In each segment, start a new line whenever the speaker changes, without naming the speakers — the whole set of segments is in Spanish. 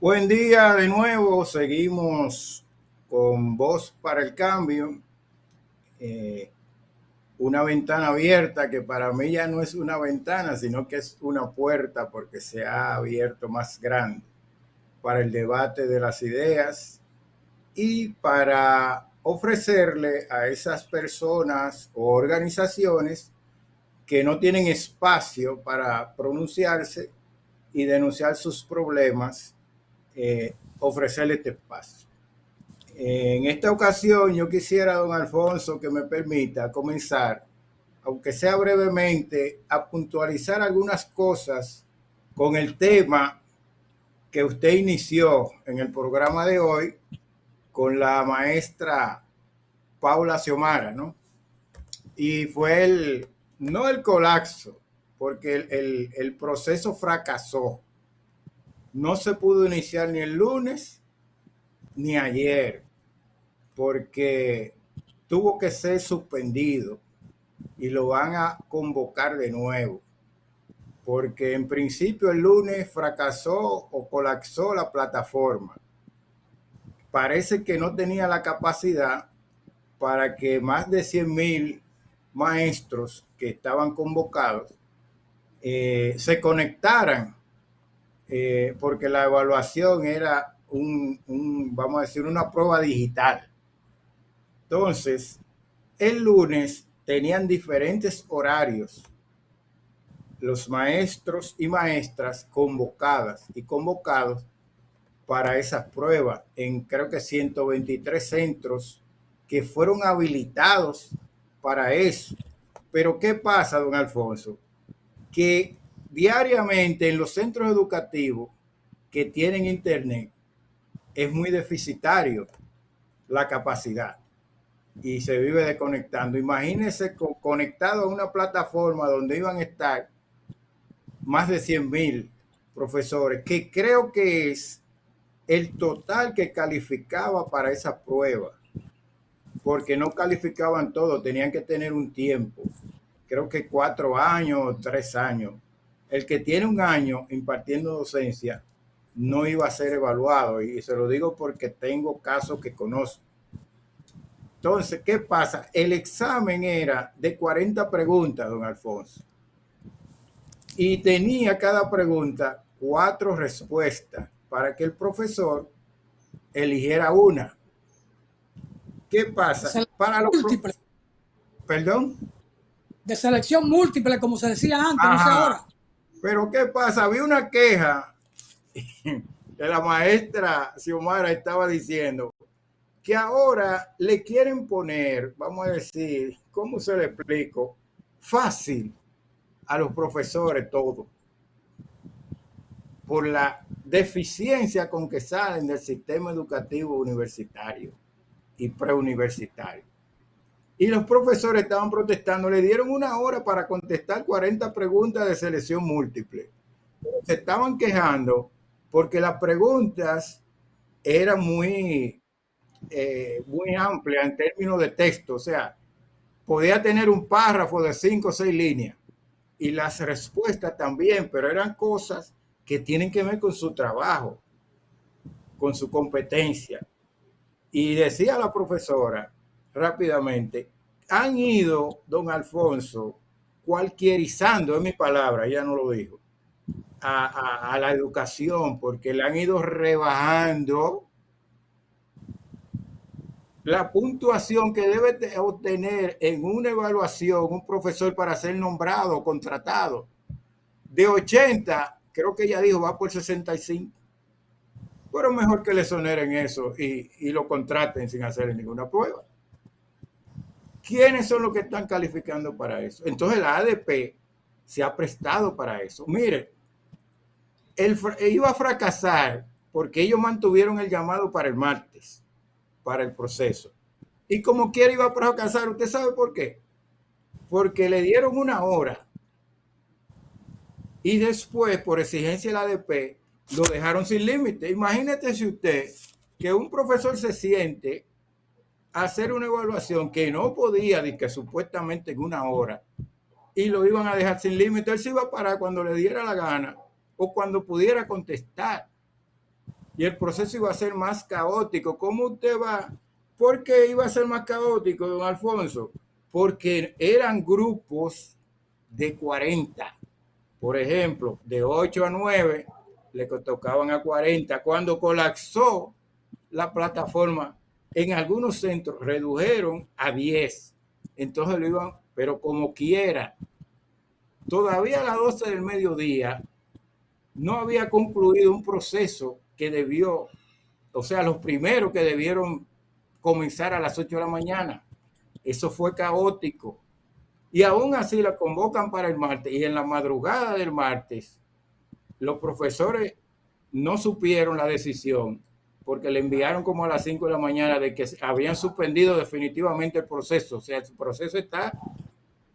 Buen día de nuevo, seguimos con Voz para el Cambio, eh, una ventana abierta que para mí ya no es una ventana, sino que es una puerta porque se ha abierto más grande para el debate de las ideas y para ofrecerle a esas personas o organizaciones que no tienen espacio para pronunciarse y denunciar sus problemas, ofrecerle este espacio. En esta ocasión yo quisiera, don Alfonso, que me permita comenzar, aunque sea brevemente, a puntualizar algunas cosas con el tema que usted inició en el programa de hoy con la maestra Paula Xiomara, ¿no? Y fue no el colapso, porque el proceso fracasó. No se pudo iniciar ni el lunes ni ayer, porque tuvo que ser suspendido y lo van a convocar de nuevo, porque en principio el lunes fracasó o colapsó la plataforma. Parece que no tenía la capacidad para que más de 100,000 maestros que estaban convocados se conectaran, porque la evaluación era vamos a decir, una prueba digital. Entonces, el lunes tenían diferentes horarios los maestros y maestras convocadas y convocados para esas pruebas en creo que 123 centros que fueron habilitados para eso. Pero ¿qué pasa, don Alfonso? Que diariamente en los centros educativos que tienen internet es muy deficitario la capacidad y se vive desconectando. Imagínense conectado a una plataforma donde iban a estar más de 100,000 profesores, que creo que es el total que calificaba para esa prueba, porque no calificaban todo, tenían que tener un tiempo, creo que 4 años o 3 años. El que tiene un año impartiendo docencia no iba a ser evaluado, y se lo digo porque tengo casos que conozco. Entonces, ¿qué pasa? El examen era de 40 preguntas, don Alfonso, y tenía cada pregunta 4 respuestas para que el profesor eligiera una. ¿Qué pasa? Para los
múltiple.
Perdón.
De selección múltiple, como se decía antes, no sé ahora.
Pero ¿qué pasa? Había una queja que la maestra Xiomara estaba diciendo que ahora le quieren poner, vamos a decir, ¿cómo se le explico? Fácil a los profesores todo, por la deficiencia con que salen del sistema educativo universitario y preuniversitario. Y los profesores estaban protestando, le dieron 1 hora para contestar 40 preguntas de selección múltiple. Se estaban quejando porque las preguntas eran muy amplia en términos de texto, o sea, podía tener un párrafo de 5 o 6 líneas y las respuestas también, pero eran cosas que tienen que ver con su trabajo, con su competencia. Y decía la profesora rápidamente, han ido, don Alfonso, cualquierizando, es mi palabra, ella no lo dijo, a la educación, porque le han ido rebajando la puntuación que debe obtener en una evaluación un profesor para ser nombrado o contratado. De 80, creo que ella dijo, va por 65. Pero mejor que le exoneren eso y lo contraten sin hacerle ninguna prueba. ¿Quiénes son los que están calificando para eso? Entonces la ADP se ha prestado para eso. Mire, iba a fracasar porque ellos mantuvieron el llamado para el martes, para el proceso. Y como quiera iba a fracasar. ¿Usted sabe por qué? Porque le dieron 1 hora y después, por exigencia de la ADP, lo dejaron sin límite. Imagínate si usted, que un profesor se siente a hacer una evaluación que no podía, que supuestamente en 1 hora, y lo iban a dejar sin límite. Él se iba a parar cuando le diera la gana o cuando pudiera contestar. y el proceso iba a ser más caótico. ¿Cómo usted va? ¿Por qué iba a ser más caótico, don Alfonso? Porque eran grupos de 40. Por ejemplo, de 8 a 9 le tocaban a 40. Cuando colapsó la plataforma, en algunos centros redujeron a 10. Entonces lo iban, pero como quiera, todavía a las 12 del mediodía no había concluido un proceso que debió, o sea, los primeros que debieron comenzar a las 8 de la mañana. Eso fue caótico. Y aún así la convocan para el martes. Y en la madrugada del martes, los profesores no supieron la decisión porque le enviaron como a las 5 de la mañana de que habían suspendido definitivamente el proceso. O sea, el proceso está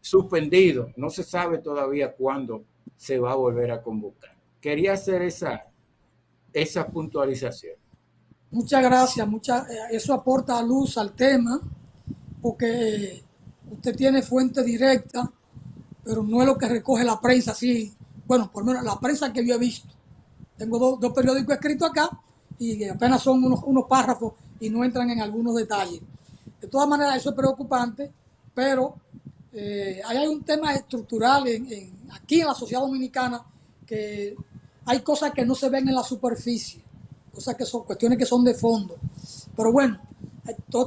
suspendido. No se sabe todavía cuándo se va a volver a convocar. Quería hacer esa puntualización.
Muchas gracias, eso aporta luz al tema, porque usted tiene fuente directa, pero no es lo que recoge la prensa, sí. Bueno, por lo menos la prensa que yo he visto. Tengo dos periódicos escritos acá y apenas son unos párrafos y no entran en algunos detalles. De todas maneras, eso es preocupante, pero hay un tema estructural aquí en la sociedad dominicana, que hay cosas que no se ven en la superficie, cosas que son cuestiones que son de fondo. Pero bueno,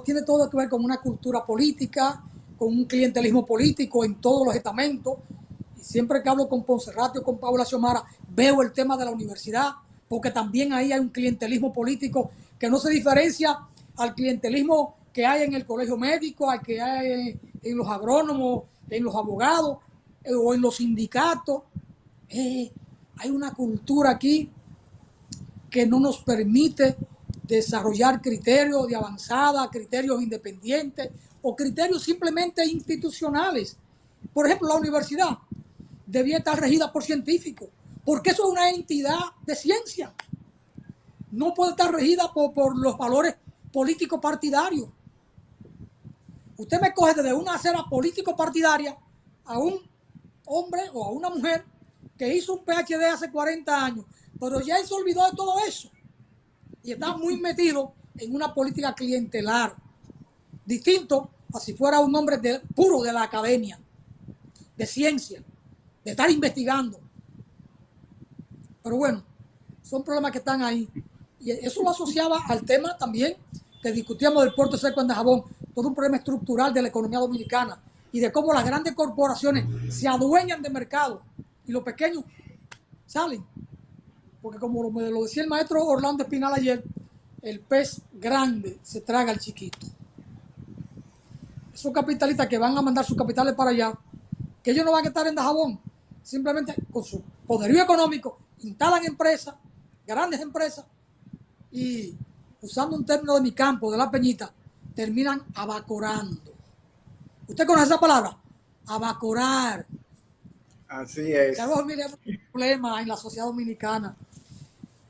tiene todo que ver con una cultura política, con un clientelismo político en todos los estamentos. Y siempre que hablo con Ponserrate o con Paula Xiomara, veo el tema de la universidad, porque también ahí hay un clientelismo político que no se diferencia al clientelismo que hay en el colegio médico, al que hay en los agrónomos, en los abogados o en los sindicatos. Hay una cultura aquí que no nos permite desarrollar criterios de avanzada, criterios independientes o criterios simplemente institucionales. Por ejemplo, la universidad debía estar regida por científicos, porque eso es una entidad de ciencia. No puede estar regida por los valores políticos partidarios. Usted me coge desde una acera político partidaria a un hombre o a una mujer que hizo un PhD hace 40 años, pero ya él se olvidó de todo eso y está muy metido en una política clientelar, distinto a si fuera un hombre puro de la academia, de ciencia, de estar investigando. Pero bueno, son problemas que están ahí. Y eso lo asociaba al tema también que discutíamos del puerto seco en Dajabón, todo un problema estructural de la economía dominicana y de cómo las grandes corporaciones se adueñan de mercado y los pequeños salen. Porque como lo decía el maestro Orlando Espinal ayer, el pez grande se traga al chiquito. Esos capitalistas que van a mandar sus capitales para allá, que ellos no van a estar en Dajabón, simplemente con su poderío económico instalan empresas, grandes empresas, y usando un término de mi campo, de la Peñita, terminan abacorando. ¿Usted conoce esa palabra? Abacorar.
Así es.
Claro, mire, hay un problema en la sociedad dominicana.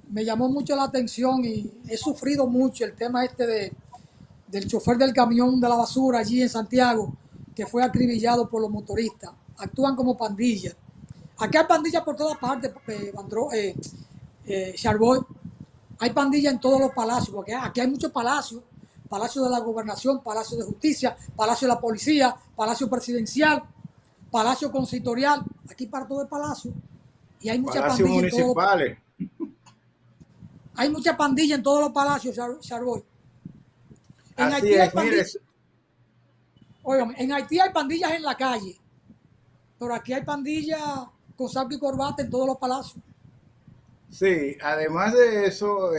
Me llamó mucho la atención y he sufrido mucho el tema del chofer del camión de la basura allí en Santiago, que fue acribillado por los motoristas. Actúan como pandillas. Aquí hay pandillas por todas partes, Charboy. Hay pandillas en todos los palacios, porque aquí hay muchos palacios. Palacio de la Gobernación, Palacio de Justicia, Palacio de la Policía, Palacio Presidencial, Palacio Consistorial. Aquí para todo el palacio. Y hay muchas
Palacios
pandillas
municipales.
Hay mucha pandilla en todos los palacios, Charboy. En
Así
Haití
es,
hay pandillas. Óigame, en Haití hay pandillas en la calle, pero aquí hay pandillas con saco y corbata en todos los palacios.
Sí, además de eso,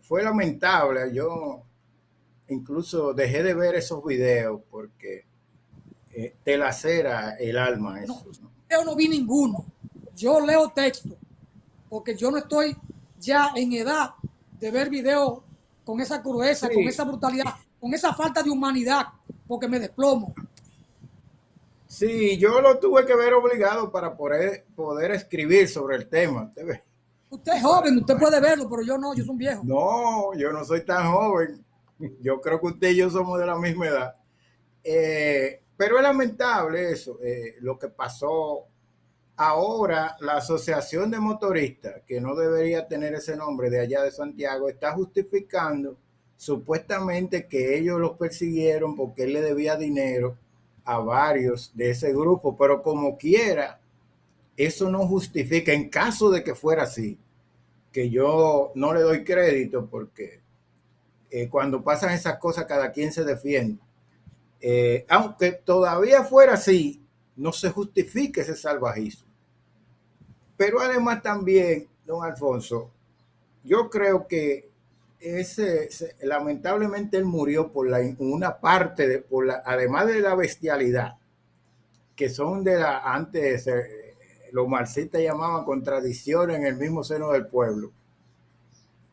fue lamentable. Yo incluso dejé de ver esos videos porque te lacera el alma eso.
No, yo no vi ninguno. Yo leo texto, porque yo no estoy ya en edad de ver videos con esa crudeza,
Sí,
con esa brutalidad, con esa falta de humanidad, porque me desplomo.
sí, yo lo tuve que ver obligado para poder escribir sobre el tema. ¿Usted ve?
Usted es joven, usted puede verlo, pero yo no, yo soy un viejo.
No, yo no soy tan joven. Yo creo que usted y yo somos de la misma edad. Pero es lamentable eso, lo que pasó Ahora, la Asociación de Motoristas, que no debería tener ese nombre de allá de Santiago, está justificando supuestamente que ellos los persiguieron porque él le debía dinero a varios de ese grupo, pero como quiera, eso no justifica, en caso de que fuera así, que yo no le doy crédito porque cuando pasan esas cosas cada quien se defiende. Aunque todavía fuera así, no se justifica ese salvajismo. Pero además también, don Alfonso, yo creo que lamentablemente él murió por una parte, además de la bestialidad, que son antes los marxistas llamaban contradicciones en el mismo seno del pueblo,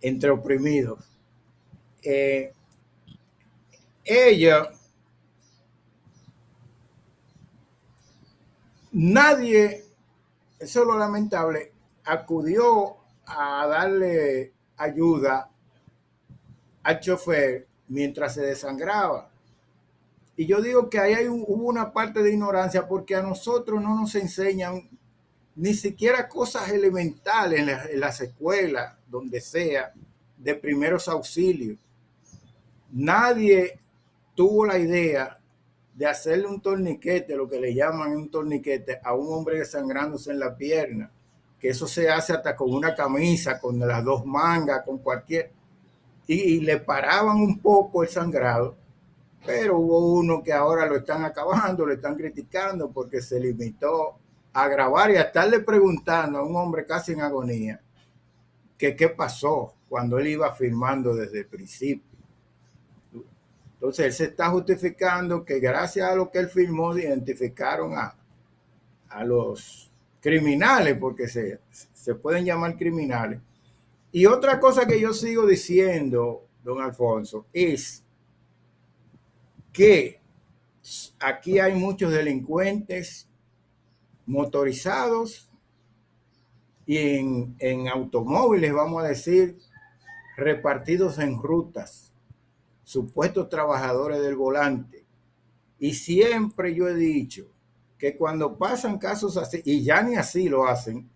entre oprimidos. Ella, nadie, eso es lo lamentable, acudió a darle ayuda al chofer mientras se desangraba. Y yo digo que ahí hubo una parte de ignorancia porque a nosotros no nos enseñan ni siquiera cosas elementales en las escuelas, donde sea, de primeros auxilios. Nadie tuvo la idea de hacerle un torniquete, lo que le llaman un torniquete, a un hombre desangrándose en la pierna, que eso se hace hasta con una camisa, con las dos mangas, con cualquier... Y le paraban un poco el sangrado, pero hubo uno que ahora lo están acabando, lo están criticando porque se limitó a grabar y a estarle preguntando a un hombre casi en agonía que qué pasó cuando él iba firmando desde el principio. Entonces él se está justificando que gracias a lo que él firmó identificaron a los criminales, porque se pueden llamar criminales. Y otra cosa que yo sigo diciendo, don Alfonso, es que aquí hay muchos delincuentes motorizados y en automóviles, vamos a decir, repartidos en rutas, supuestos trabajadores del volante. Y siempre yo he dicho que cuando pasan casos así, y ya ni así lo hacen,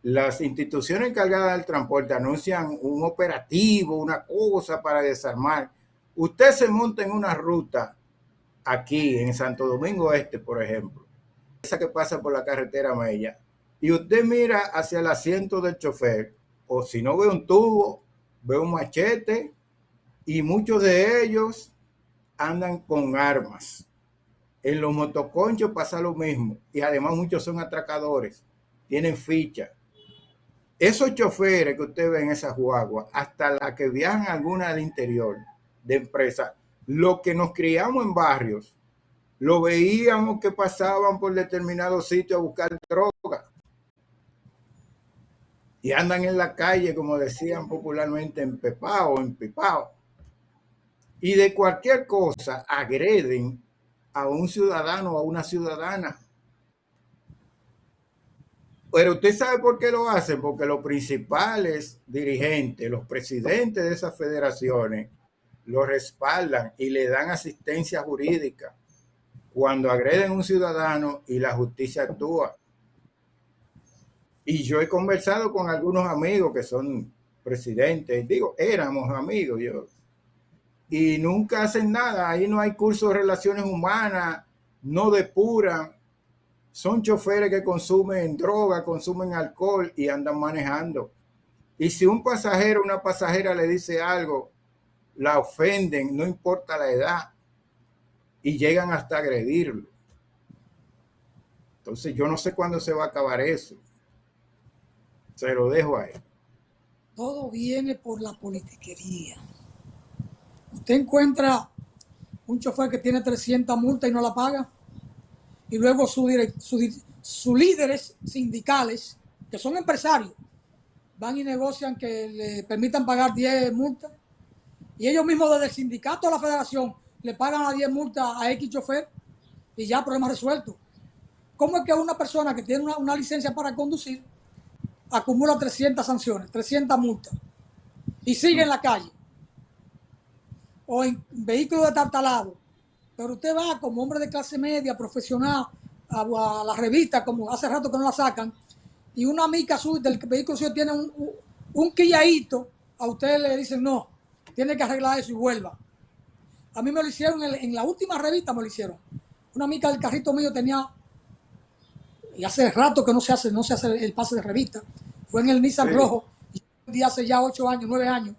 las instituciones encargadas del transporte anuncian un operativo, una cosa para desarmar. Usted se monta en una ruta aquí en Santo Domingo Este, por ejemplo, esa que pasa por la carretera Mella, y usted mira hacia el asiento del chofer, o si no ve un tubo, ve un machete, y muchos de ellos andan con armas. En los motoconchos pasa lo mismo, y además muchos son atracadores, tienen ficha. Esos choferes que usted ve en esas guaguas, hasta las que viajan alguna al interior de empresas, lo que nos criamos en barrios, lo veíamos que pasaban por determinados sitios a buscar droga y andan en la calle, como decían popularmente, empipao, y de cualquier cosa agreden a un ciudadano o a una ciudadana. Pero usted sabe por qué lo hacen, porque los principales dirigentes, los presidentes de esas federaciones, lo respaldan y le dan asistencia jurídica cuando agreden a un ciudadano y la justicia actúa. Y yo he conversado con algunos amigos que son presidentes, digo, éramos amigos, y nunca hacen nada. Ahí no hay curso de relaciones humanas, no depuran. Son choferes que consumen droga, consumen alcohol y andan manejando. Y si un pasajero, una pasajera le dice algo, la ofenden, no importa la edad, y llegan hasta agredirlo. Entonces yo no sé cuándo se va a acabar eso. Se lo dejo ahí.
Todo viene por la politiquería. Usted encuentra un chofer que tiene 300 multas y no la paga, y luego sus líderes sindicales, que son empresarios, van y negocian que le permitan pagar 10 multas, y ellos mismos desde el sindicato a la federación le pagan a 10 multas a X chofer y ya problema resuelto. ¿Cómo es que una persona que tiene una licencia para conducir acumula 300 sanciones, 300 multas y sigue en la calle o en vehículos de tartalado? Pero usted va como hombre de clase media, profesional, a la revista, como hace rato que no la sacan, y una amiga suya del vehículo suyo tiene un quilladito, a usted le dicen no, tiene que arreglar eso y vuelva. A mí me lo hicieron en la última revista, me lo hicieron. Una amiga del carrito mío tenía, y hace rato que no se hace el pase de revista, fue en el Nissan
Sí.
rojo, y hace ya 8 años, 9 años,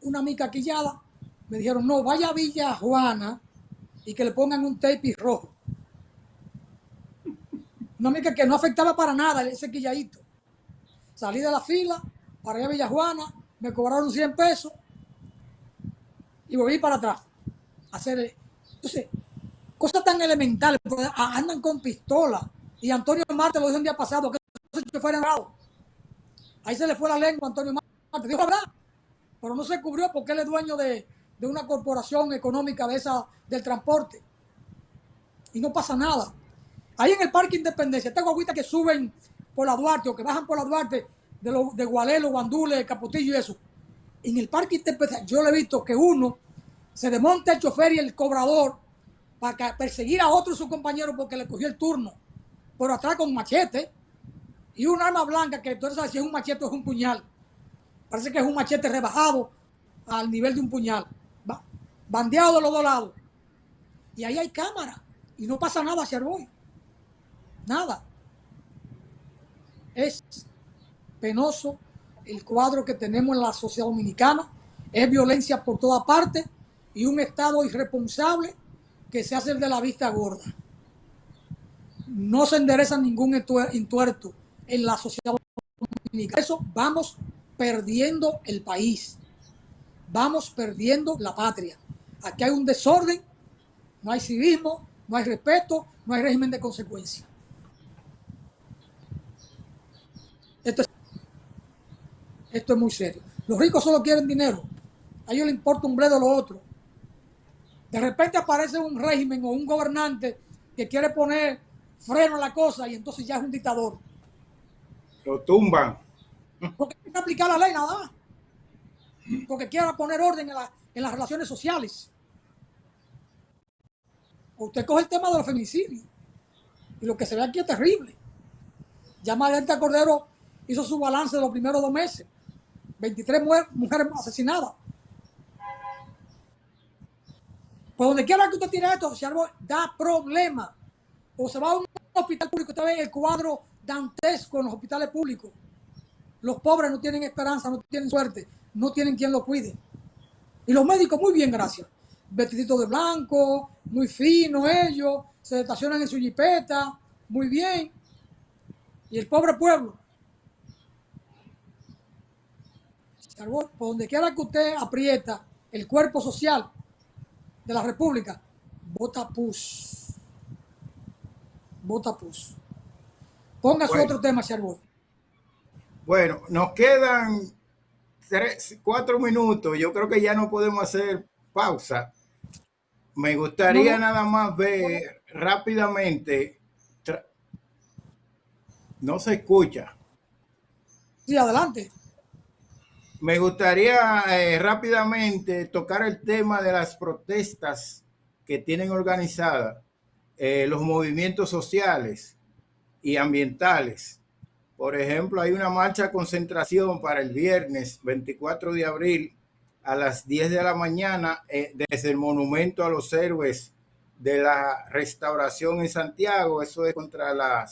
una mica quillada, me dijeron, no, vaya a Villa Juana y que le pongan un tape rojo. Una mica que no afectaba para nada ese quilladito. Salí de la fila, para allá a Villa Juana, me cobraron 100 pesos y volví para atrás. Entonces, cosas tan elementales, andan con pistola. Y Antonio Marte lo dijo un día pasado, que se fuera enrado. Ahí se le fue la lengua a Antonio Marte. Dijo la verdad, pero no se cubrió porque él es dueño de una corporación económica del transporte. Y no pasa nada. Ahí en el Parque Independencia, tengo agüitas que suben por la Duarte o que bajan por la Duarte de Gualelo, Guandule, Capotillo y eso. En el Parque Independencia yo le he visto que uno se desmonta el chofer y el cobrador para perseguir a otro de sus compañeros porque le cogió el turno por atrás con machete y un arma blanca que tú sabes si es un machete o es un puñal. Parece que es un machete rebajado al nivel de un puñal. Bandeado de los dos lados. Y ahí hay cámara. Y no pasa nada hacia el boy. Nada. Es penoso el cuadro que tenemos en la sociedad dominicana. Es violencia por toda parte y un Estado irresponsable que se hace el de la vista gorda. No se endereza ningún entuerto en la sociedad dominicana. Eso vamos perdiendo el país. Vamos perdiendo la patria. Aquí hay un desorden, no hay civismo, no hay respeto, no hay régimen de consecuencia. Esto es muy serio. Los ricos solo quieren dinero. A ellos les importa un bledo lo otro. De repente aparece un régimen o un gobernante que quiere poner freno a la cosa y entonces ya es un dictador.
Lo tumban.
Porque hay que aplicar la ley nada más. Porque quiera poner orden en las relaciones sociales. Usted coge el tema de los feminicidios y lo que se ve aquí es terrible. Ya Margarita Cordero hizo su balance de los primeros 2 meses. 23 mujeres asesinadas. Por donde quiera que usted tire esto, si algo da problema. O se va a un hospital público, usted ve el cuadro dantesco en los hospitales públicos. Los pobres no tienen esperanza, no tienen suerte, no tienen quien los cuide. Y los médicos, muy bien, gracias. Vestiditos de blanco, muy finos ellos, se estacionan en su jipeta, muy bien. Y el pobre pueblo, por donde quiera que usted aprieta el cuerpo social de la República, vota pus. Vota pus. Ponga su otro tema, Charbot.
Bueno, nos quedan 4 minutos. Yo creo que ya no podemos hacer pausa. Me gustaría nada más ver rápidamente. No se escucha.
Sí, adelante.
Me gustaría rápidamente tocar el tema de las protestas que tienen organizadas los movimientos sociales y ambientales. Por ejemplo, hay una marcha concentración para el viernes 24 de abril a las 10 de la mañana desde el Monumento a los Héroes de la Restauración en Santiago. Eso es contra la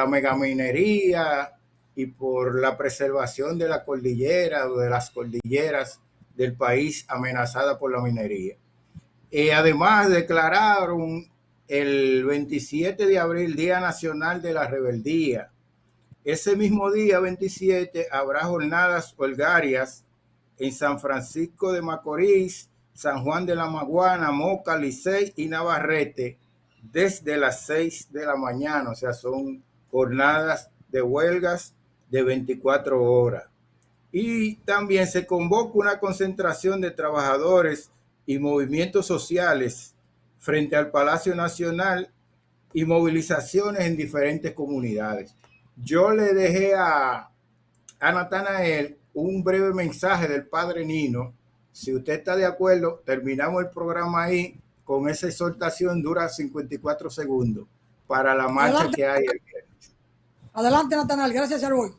megaminería y por la preservación de la cordillera o de las cordilleras del país amenazada por la minería. Además, declararon el 27 de abril Día Nacional de la Rebeldía. Ese mismo día, 27, habrá jornadas holgarias en San Francisco de Macorís, San Juan de la Maguana, Moca, Licey y Navarrete desde las 6 de la mañana. O sea, son jornadas de huelgas de 24 horas. Y también se convoca una concentración de trabajadores y movimientos sociales frente al Palacio Nacional y movilizaciones en diferentes comunidades. Yo le dejé a Natanael un breve mensaje del padre Nino. Si usted está de acuerdo, terminamos el programa ahí con esa exhortación dura 54 segundos para la marcha
Adelante,
que hay el viernes.
adelante, Natanael. Gracias, Charboy.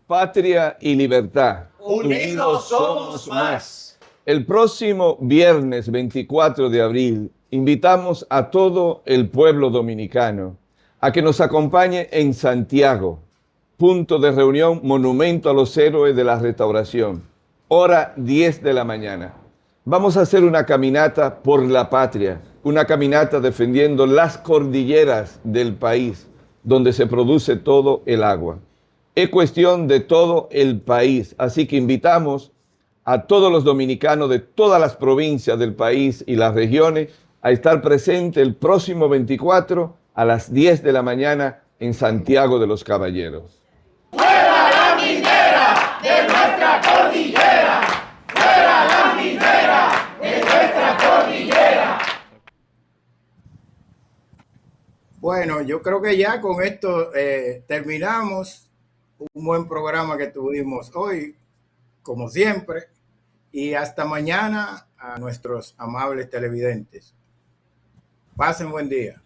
Patria y libertad.
Unidos somos más.
El próximo viernes 24 de abril invitamos a todo el pueblo dominicano a que nos acompañe en Santiago, punto de reunión, monumento a los héroes de la Restauración, hora 10 de la mañana. Vamos a hacer una caminata por la patria, una caminata defendiendo las cordilleras del país, donde se produce todo el agua. Es cuestión de todo el país, así que invitamos a todos los dominicanos de todas las provincias del país y las regiones a estar presentes el próximo 24 a las 10 de la mañana en Santiago de los Caballeros.
¡Fuera la minera de nuestra cordillera! ¡Fuera la minera de nuestra cordillera!
Bueno, yo creo que ya con esto terminamos. Un buen programa que tuvimos hoy, como siempre. Y hasta mañana a nuestros amables televidentes. Pasen buen día.